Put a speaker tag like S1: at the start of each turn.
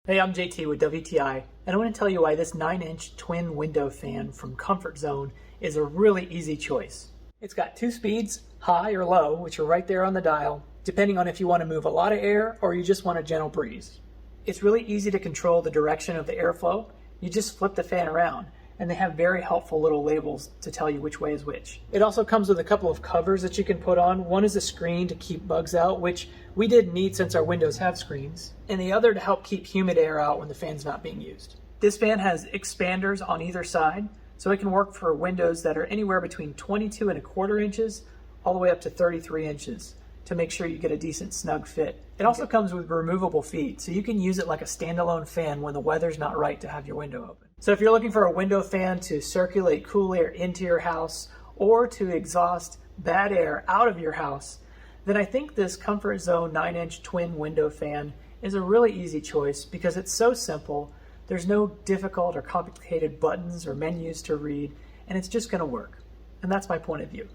S1: Hey, I'm JT with WTI, and I want to tell you why this 9-inch twin window fan from Comfort Zone is a really easy choice. It's got 2 speeds, high or low, which are right there on the dial, depending on if you want to move a lot of air or you just want a gentle breeze. It's really easy to control the direction of the airflow. You just flip the fan around, and they have very helpful little labels to tell you which way is which. It also comes with a couple of covers that you can put on. One is a screen to keep bugs out, which we didn't need since our windows have screens, and the other to help keep humid air out when the fan's not being used. This fan has expanders on either side, so it can work for windows that are anywhere between 22¼ inches all the way up to 33 inches to make sure you get a decent snug fit. It also comes with removable feet, so you can use it like a standalone fan when the weather's not right to have your window open. So if you're looking for a window fan to circulate cool air into your house or to exhaust bad air out of your house, then I think this Comfort Zone 9-inch twin window fan is a really easy choice because it's so simple. There's no difficult or complicated buttons or menus to read, and it's just going to work. And that's my point of view.